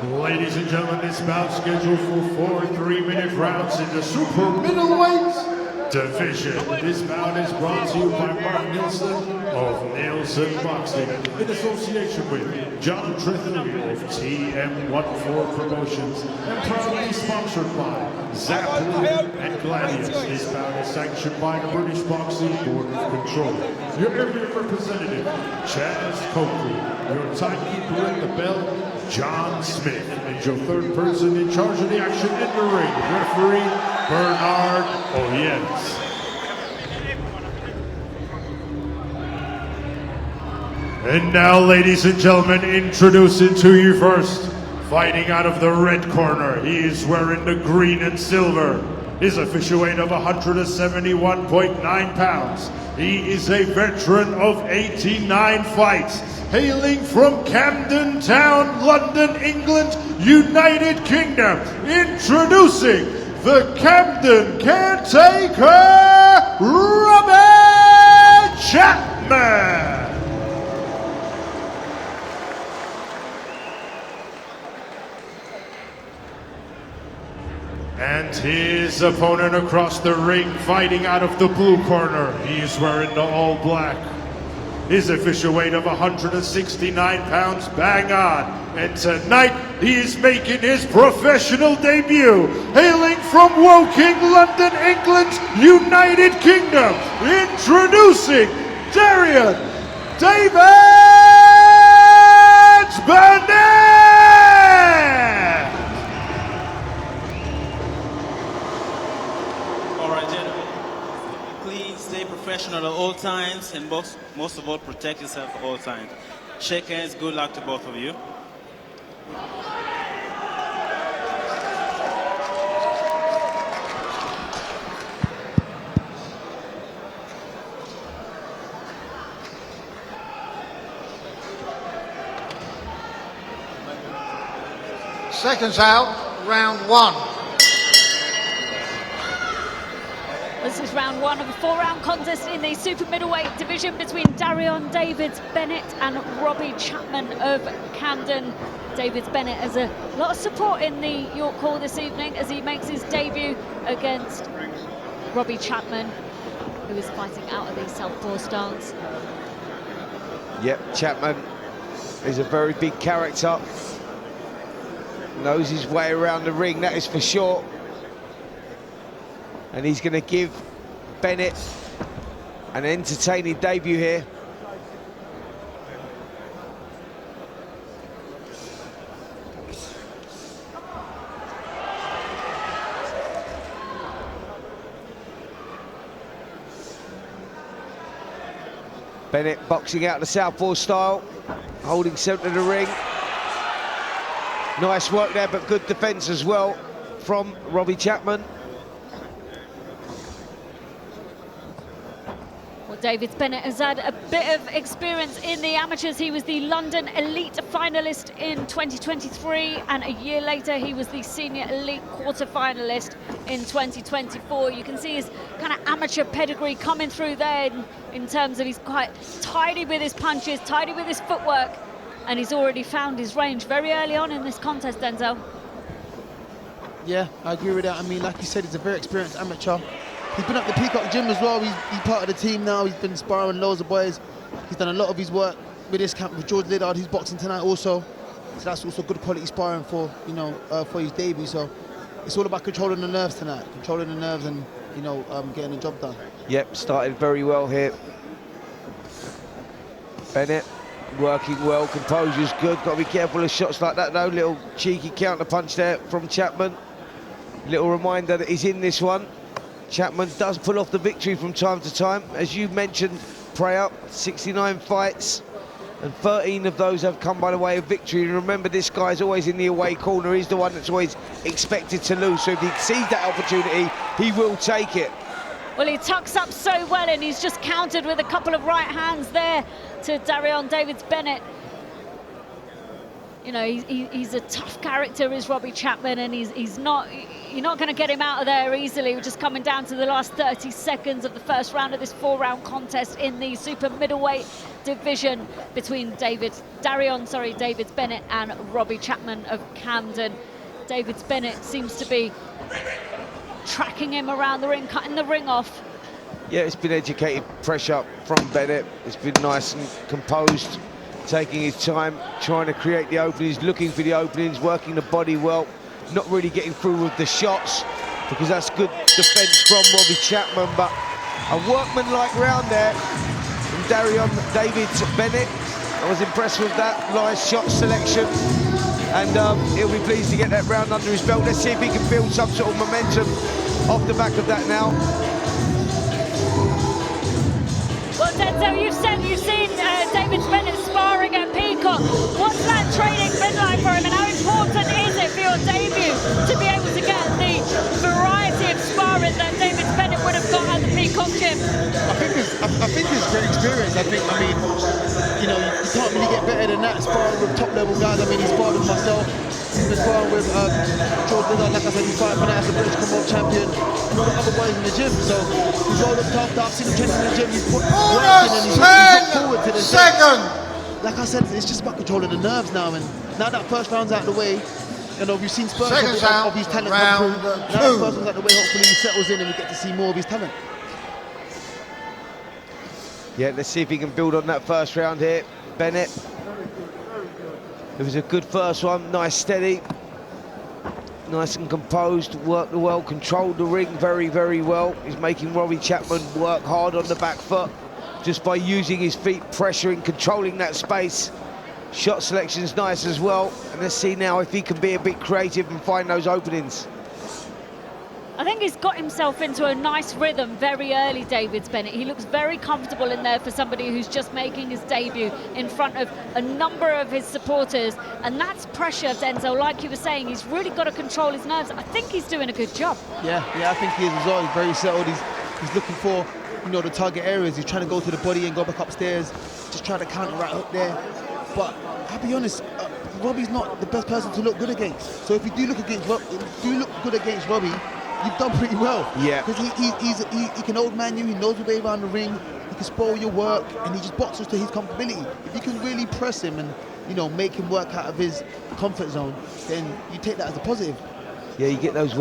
Ladies and gentlemen, this bout scheduled for 4 3-minute rounds in the super middleweight division. This bout is brought to you by Mark Nielsen of Nielsen Boxing in association with John Trethewey of TM14 Promotions and proudly sponsored by Zappoo and Gladius. This bout is sanctioned by the British Boxing Board of Control. Your area representative, Chaz Coakley. Your timekeeper at the bell, John Smith, and your third person in charge of the action in the ring, referee Bernard Oyens. And now, ladies and gentlemen, introducing to you first, fighting out of the red corner, he is wearing the green and silver. His official weight of 171.9 pounds. He is a veteran of 89 fights, hailing from Camden Town, London, England, United Kingdom. Introducing the Camden caretaker, Robbie Chapman. And his opponent across the ring, fighting out of the blue corner. He's wearing the all black. His official weight of 169 pounds, bang on. And tonight, he is making his professional debut, hailing from Woking, London, England, United Kingdom. Introducing Daryion Davids-Bennett. Professional at all times, and most of all, protect yourself at all times. Shake hands. Good luck to both of you. Seconds out, round one. This is round one of a 4-round contest in the super middleweight division between Daryion Davids-Bennett and Robbie Chapman of Camden. Davids-Bennett has a lot of support in the York Hall this evening as he makes his debut against Robbie Chapman, who is fighting out of the southpaw stance. Yep, Chapman is a very big character. Knows his way around the ring, that is for sure. And he's going to give Bennett an entertaining debut here. Bennett boxing out the southpaw style, holding centre of the ring. Nice work there, but good defence as well from Robbie Chapman. Davids-Bennett has had a bit of experience in the amateurs. He was the London Elite finalist in 2023, and a year later he was the Senior Elite quarter-finalist in 2024. You can see his kind of amateur pedigree coming through there in terms of he's quite tidy with his punches, tidy with his footwork, and he's already found his range very early on in this contest, Denzel. Yeah, I agree with that. I mean, like you said, he's a very experienced amateur. He's been at the Peacock Gym as well. He's part of the team now. He's been sparring loads of boys. He's done a lot of his work with this camp with George Liddard. He's boxing tonight also. So that's also good quality sparring for, you know, for his debut. So it's all about controlling the nerves tonight. Controlling the nerves and, you know, getting the job done. Yep, started very well here. Bennett working well, composure's good. Got to be careful of shots like that though. Little cheeky counter punch there from Chapman. Little reminder that he's in this one. Chapman does pull off the victory from time to time. As you mentioned, Prayer, 69 fights, and 13 of those have come by the way of victory. And remember, this guy's always in the away corner. He's the one that's always expected to lose. So if he sees that opportunity, he will take it. Well, he tucks up so well, and he's just countered with a couple of right hands there to Daryion Davids-Bennett. You know, he's a tough character, is Robbie Chapman, and you're not going to get him out of there easily. We're just coming down to the last 30 seconds of the first round of this 4-round contest in the super middleweight division between Davids-Bennett and Robbie Chapman of Camden. Davids-Bennett seems to be tracking him around the ring, cutting the ring off. Yeah, it's been educated pressure from Bennett. It's been nice and composed, taking his time, trying to create the openings, looking for the openings, working the body well, not really getting through with the shots, because that's good defense from Robbie Chapman, but a workman-like round there from Daryion Davids-Bennett. I was impressed with that, nice shot selection, and he'll be pleased to get that round under his belt. Let's see if he can build some sort of momentum off the back of that now. Well, Denzel, you've seen Davids-Bennett sparring at Peacock. What's that training been like for him, and how important is it for your debut to be able to get the variety of sparring that Davids-Bennett would have got at the Peacock gym? I think it's great experience. I mean, you know, you can't really get better than that, sparring with top-level guys. I mean, he sparred with myself. He's been sparring with George Lizard, like I said, he's fighting for that as a British Commonwealth champion. And all the other boys in the gym, so he's all looked after. I've seen him training in the gym. He's put work in and he's looking forward to this. Like I said, it's just about controlling the nerves now. And now that first round's out of the way, you know, we've seen Spurs of his talent come through. Now that first round's out of the way, hopefully he settles in and we get to see more of his talent. Yeah, let's see if he can build on that first round here. Bennett. It was a good first one, nice, steady. Nice and composed, worked well, controlled the ring very, very well. He's making Robbie Chapman work hard on the back foot just by using his feet, pressuring, controlling that space. Shot selection's nice as well. And let's see now if he can be a bit creative and find those openings. I think he's got himself into a nice rhythm very early, Davids-Bennett. He looks very comfortable in there for somebody who's just making his debut in front of a number of his supporters. And that's pressure, Denzel. Like you were saying, he's really got to control his nerves. I think he's doing a good job. Yeah, I think he is as well. He's very settled. He's looking for, you know, the target areas. He's trying to go to the body and go back upstairs, just try to counter right up there. But I'll be honest, Robbie's not the best person to look good against. So if you do look good against Robbie, you've done pretty well. Yeah. Because he can old man you, he knows the way around the ring, he can spoil your work, and he just boxes to his comfortability. If you can really press him and, you know, make him work out of his comfort zone, then you take that as a positive. Yeah, you get those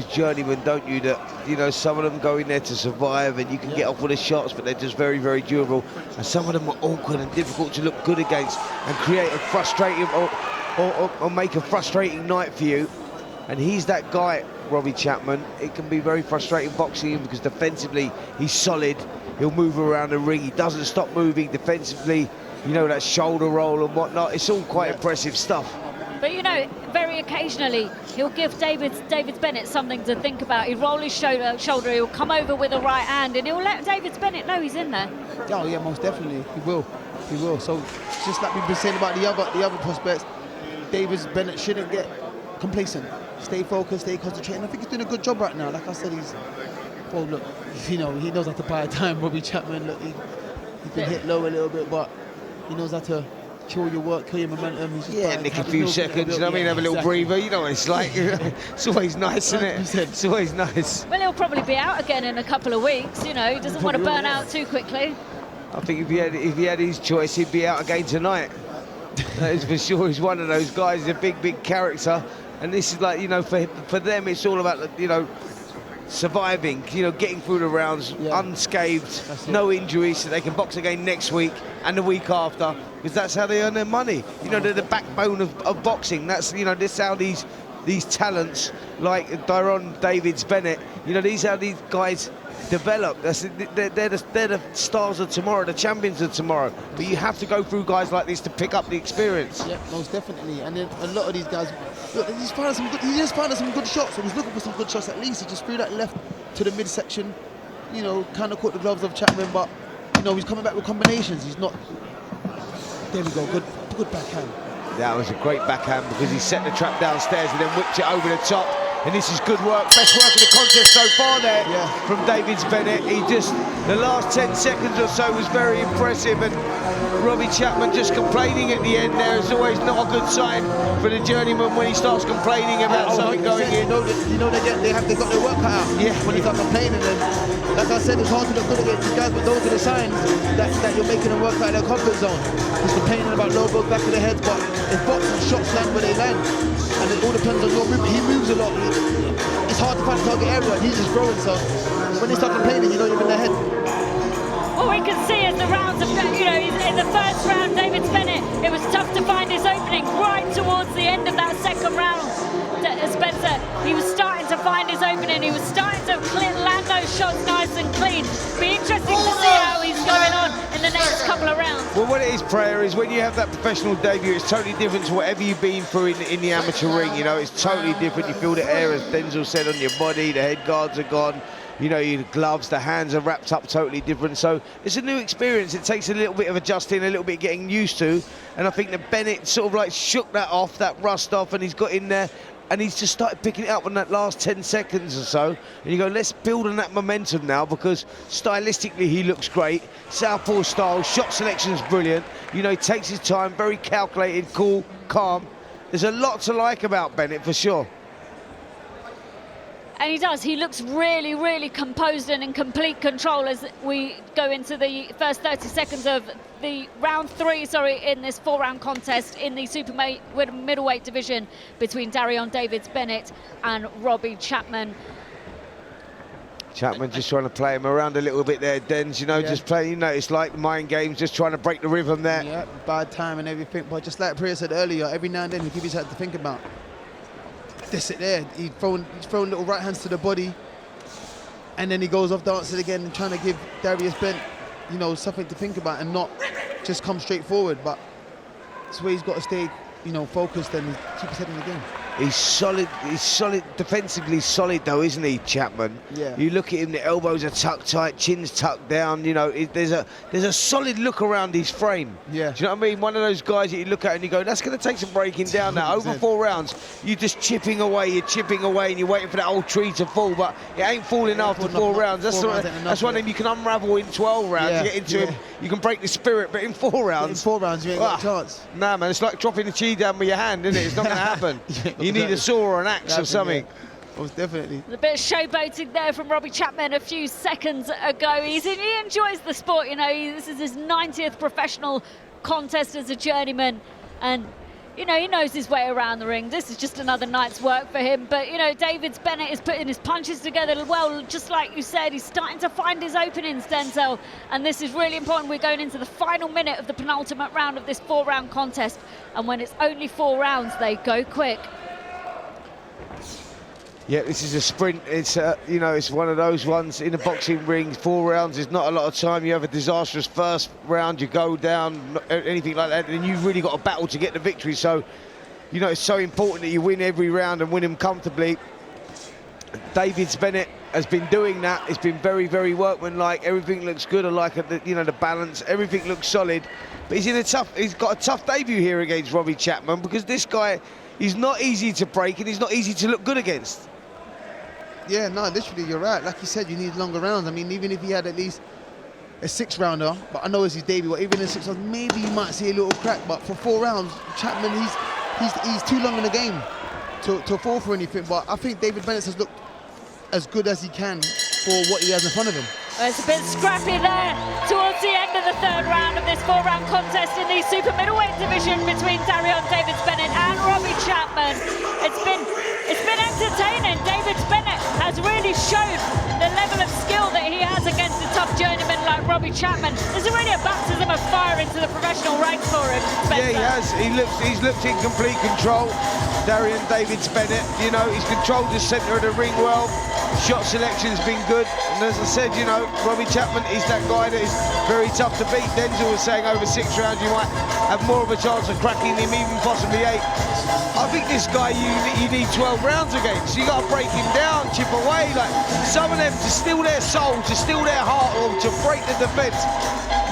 journeymen, don't you, that, you know, some of them go in there to survive and you can get off with the shots, but they're just very, very durable. And some of them are awkward and difficult to look good against and create a frustrating, or make a frustrating night for you. And he's that guy, Robbie Chapman. It can be very frustrating boxing him because defensively he's solid. He'll move around the ring. He doesn't stop moving defensively. You know, that shoulder roll and whatnot. It's all quite impressive stuff. But, you know, very occasionally he'll give Davids-Bennett something to think about. He'll roll his shoulder, he'll come over with a right hand, and he'll let Davids-Bennett know he's in there. Oh yeah, most definitely, he will. So just like we've been saying about the other prospects, Davids-Bennett shouldn't get complacent. Stay focused, stay concentrated. I think he's doing a good job right now. Like I said, well, look, you know, he knows how to buy time. Robbie Chapman, look, he's been hit low a little bit, but he knows how to kill your work, kill your momentum. Nick a few seconds, you know what I mean? Have a little breather, you know what it's like. It's always nice, isn't it? It's always nice. Well, he'll probably be out again in a couple of weeks, you know, he doesn't want to burn out too quickly. I think if he had his choice, he'd be out again tonight. That is for sure. He's one of those guys, a big character. And this is like, you know, for them, it's all about, you know, surviving, you know, getting through the rounds unscathed, no injuries, so they can box again next week and the week after, because that's how they earn their money. You know, they're the backbone of boxing. That's, you know, this is how these talents like Daryion Davids-Bennett, you know, these are how these guys develop. They're the stars of tomorrow, the champions of tomorrow. But you have to go through guys like this to pick up the experience. Yeah, most definitely. And then a lot of these guys, look, he just found some good shots. So he's looking for some good shots at least. He just threw that left to the midsection, you know, kind of caught the gloves of Chapman, but, you know, he's coming back with combinations. He's not. There we go, good backhand. That was a great backhand because he set the trap downstairs and then whipped it over the top. And this is good work, best work of the contest so far there from Davids-Bennett. The last 10 seconds or so was very impressive, and Robbie Chapman just complaining at the end there is always not a good sign for the journeyman when he starts complaining about something going in. You know they got their work cut out when he starts complaining. And like I said, it's hard to look good against these guys, but those are the signs that you're making them work out of their comfort zone. He's complaining about low blows back of the head, but if boxing shots land where they land, and it all depends on your move. He moves a lot. It's hard to find target area, and he's just throwing. So when they start complaining, you know you're in their head. All we can see is the rounds of, in the first round, Davids-Bennett, it was tough to find his opening right towards the end of that second round. Spencer, he was starting to find his opening. He was starting to land those shots nice and clean. Be interesting to see how he's going on in the next couple of rounds. Well, what it is, Prayer, is when you have that professional debut, it's totally different to whatever you've been through in the amateur ring. You know, it's totally different. You feel the air, as Denzel said, on your body. The head guards are gone. You know, your gloves, the hands are wrapped up totally different. So it's a new experience. It takes a little bit of adjusting, a little bit of getting used to. And I think that Bennett sort of like shook that off, that rust off, and he's got in there. And he's just started picking it up in that last 10 seconds or so. And you go, let's build on that momentum now, because stylistically he looks great. Southpaw style, shot selection's brilliant. You know, he takes his time, very calculated, cool, calm. There's a lot to like about Bennett, for sure. And he does. He looks really, really composed and in complete control as we go into the first 30 seconds of the round 3, in this 4-round contest in the super middleweight division between Daryion Davids-Bennett and Robbie Chapman. Chapman just trying to play him around a little bit there, Dens, just playing, it's like mind games, just trying to break the rhythm there. Yeah, bad time and everything, but just like Priya said earlier, every now and then he gives his head to think about. This it there, he's throwing little right hands to the body, and then he goes off dancing again and trying to give Davids-Bennett, something to think about and not just come straight forward. But that's where he's got to stay, focused and keep his head in the game. He's solid, defensively solid though, isn't he, Chapman? Yeah. You look at him, the elbows are tucked tight, chin's tucked down, there's a solid look around his frame. Yeah. Do you know what I mean? One of those guys that you look at and you go, that's going to take some breaking down now. Over 4 rounds, you're just chipping away, and you're waiting for that old tree to fall, but it ain't falling after 4 rounds. That's one of them you can unravel in 12 rounds, you get into him, you can break the spirit, but in 4 rounds... In 4 rounds, you ain't got a chance. Nah, man, it's like dropping a cheese down with your hand, isn't it? It's not going to happen. You need a saw or an axe or something. Yeah. Most definitely. A bit of showboating there from Robbie Chapman a few seconds ago. He enjoys the sport, this is his 90th professional contest as a journeyman, and he knows his way around the ring. This is just another night's work for him, but Davids-Bennett is putting his punches together well, just like you said. He's starting to find his openings, Denzel, and this is really important. We're going into the final minute of the penultimate round of this 4-round contest, and when it's only 4 rounds, they go quick. Yeah, this is a sprint. It's it's one of those ones in the boxing ring. 4 rounds is not a lot of time. You have a disastrous first round, you go down, anything like that, and you've really got a battle to get the victory. So, it's so important that you win every round and win them comfortably. Davids-Bennett has been doing that. It's been very, very workmanlike. Everything looks good. I like the balance. Everything looks solid. But he's got a tough debut here against Robbie Chapman, because this guy, he's not easy to break and he's not easy to look good against. Yeah, no, literally, you're right. Like you said, you need longer rounds. I mean, even if he had at least a 6-rounder, but I know it's his debut, but even in 6 rounds, maybe you might see a little crack. But for 4 rounds, Chapman, he's too long in the game to fall for anything. But I think Davids-Bennett has looked as good as he can for what he has in front of him. Well, it's a bit scrappy there towards the end of the 3rd round of this 4-round contest in the super middleweight division between Daryion Davids-Bennett and Robbie Chapman. It's been entertaining. Davids-Bennett has really shown the level of skill that he has against a tough journeyman like Robbie Chapman. There's already a baptism of fire into the professional ranks for him, Spencer. Yeah, he has. He's looked in complete control. Daryion Davids-Bennett, he's controlled the centre of the ring well. Shot selection's been good, and as I said, Robbie Chapman is that guy that is very tough to beat. Denzel was saying over 6 rounds you might have more of a chance of cracking him, even possibly 8. I think this guy you need 12 rounds against. You got to break him down, chip away. Like some of them to steal their soul, to steal their heart, or to break the defence.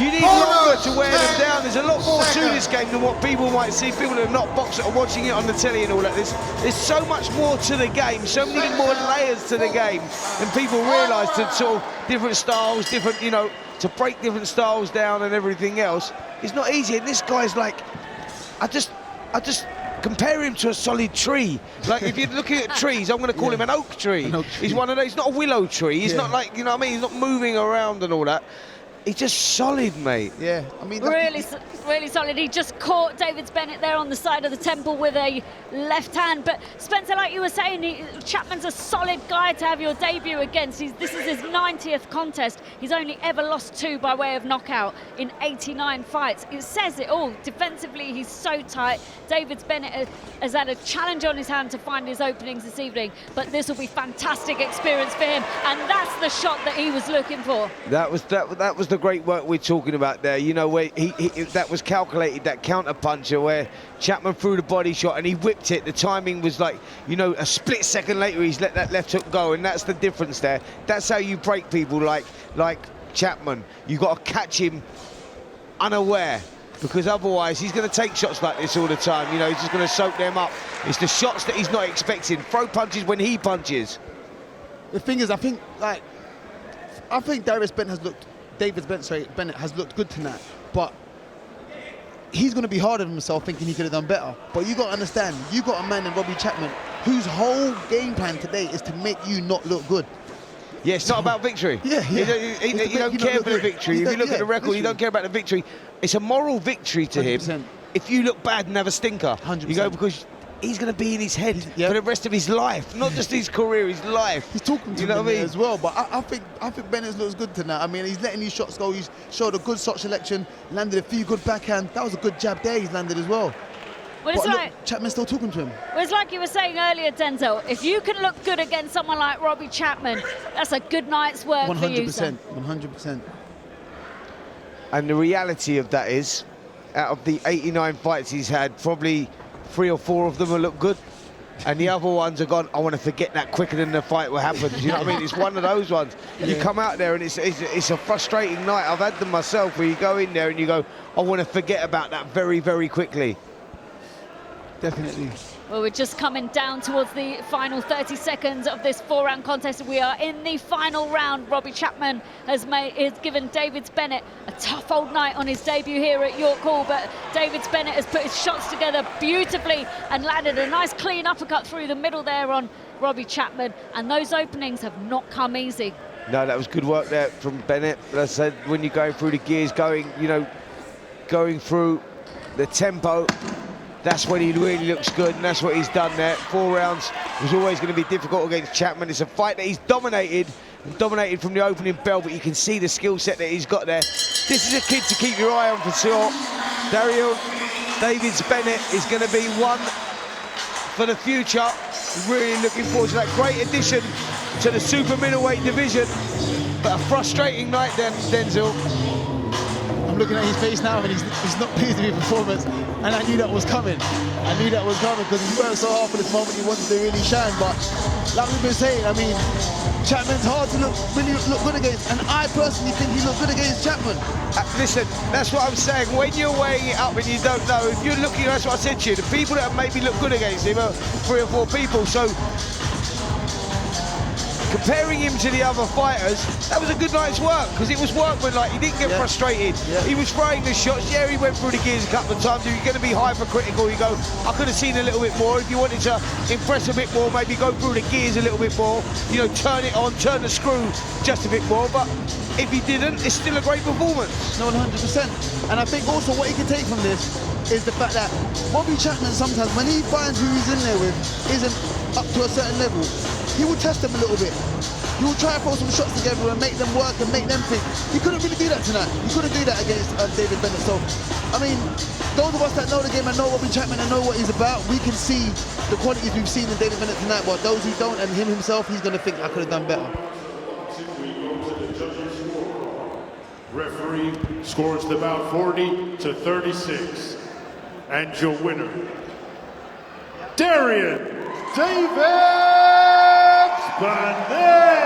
You need longer to wear them down. There's a lot more to this game than what people might see. People that are not boxing or watching it on the telly and all that. There's so much more to the game, so many more layers to the game than people realise. To sort of different styles, different, you know, to break different styles down and everything else. It's not easy. And this guy's like, I just compare him to a solid tree. Like if you're looking at trees, I'm going to call him an oak tree. An oak tree. He's one of those. He's not a willow tree. He's not like, you know what I mean. He's not moving around and all that. He's just solid, mate. Yeah, I mean... Really solid. He just caught Davids-Bennett there on the side of the temple with a left hand. But Spencer, like you were saying, Chapman's a solid guy to have your debut against. This is his 90th contest. He's only ever lost 2 by way of knockout in 89 fights. It says it all. Defensively, he's so tight. Davids-Bennett has had a challenge on his hand to find his openings this evening. But this will be fantastic experience for him. And that's the shot that he was looking for. That was the great work we're talking about there. You know, where that was calculated, that counter puncher where Chapman threw the body shot and he whipped it. The timing was like, you know, a split second later he's let that left hook go, and that's the difference there. That's how you break people like Chapman. You got to catch him unaware, because otherwise he's going to take shots like this all the time. You know, he's just going to soak them up. It's the shots that he's not expecting. Throw punches when he punches. The thing is, I think Davids-Bennett has looked good tonight, but he's going to be hard on himself, thinking he could have done better. But you got to understand, you got a man in Robbie Chapman whose whole game plan today is to make you not look good. Yeah, it's not about victory. Yeah. You don't care for the victory. If you look at the record, you don't care about the victory. It's a moral victory to 100%. Him. If you look bad and have a stinker, 100%. You go, because he's going to be in his head for the rest of his life, not just his career, his life. He's talking to him as well, but I think Bennett looks good tonight. I mean, he's letting these shots go. He's showed a good shot selection, landed a few good backhand. That was a good jab there he's landed as well. Well, it's like Chapman's still talking to him. Well, it's like you were saying earlier, Denzel. If you can look good against someone like Robbie Chapman, that's a good night's work 100%, for you, son. 100%. And the reality of that is, out of the 89 fights he's had, probably 3 or 4 of them will look good, and the other ones are gone, I want to forget that quicker than the fight will happen. You know what I mean? It's one of those ones. You come out there and it's a frustrating night. I've had them myself, where you go in there and you go, I want to forget about that very, very quickly. Definitely. Well, we're just coming down towards the final 30 seconds of this 4-round contest. We are in the final round. Robbie Chapman has given Davids-Bennett a tough old night on his debut here at York Hall, but Davids-Bennett has put his shots together beautifully and landed a nice clean uppercut through the middle there on Robbie Chapman, and those openings have not come easy. No, that was good work there from Bennett. As I said, when you're going through the gears, going through the tempo, that's when he really looks good, and that's what he's done there. 4 rounds was always going to be difficult against Chapman. It's a fight that he's dominated from the opening bell, but you can see the skill set that he's got there. This is a kid to keep your eye on for sure. Daryion, Davids-Bennett is going to be one for the future. Really looking forward to that. Great addition to the super middleweight division, but a frustrating night then, Denzel. I'm looking at his face now, and he's not pleased with his performance, and I knew that was coming. Because he worked so hard for this moment. He wanted to really shine, but like we've been saying, I mean, Chapman's hard to really look good against, and I personally think he looked good against Chapman. Listen, that's what I'm saying. When you're weighing it up and you don't know, if you're looking, that's what I said to you, the people that maybe look good against him are 3 or 4 people. So comparing him to the other fighters, that was a good night's work, because it was workmanlike. He didn't get frustrated. He was throwing the shots. Yeah, he went through the gears a couple of times. If you're going to be hypercritical, you go, I could have seen a little bit more. If you wanted to impress a bit more, maybe go through the gears a little bit more. You know, turn it on, turn the screw just a bit more. But if he didn't, it's still a great performance. No, 100%. And I think also what he can take from this is the fact that Robbie Chapman, sometimes when he finds who he's in there with isn't up to a certain level, he will test them a little bit. He will try and throw some shots together and make them work and make them think. He couldn't really do that tonight. He couldn't do that against Davids-Bennett. So, I mean, those of us that know the game and know Robbie Chapman and know what he's about, we can see the qualities we've seen in Davids-Bennett tonight. But those who don't, and him himself, he's going to think, I could have done better. Referee scores the bout 40-36. And your winner, Daryion Davids-Bennett.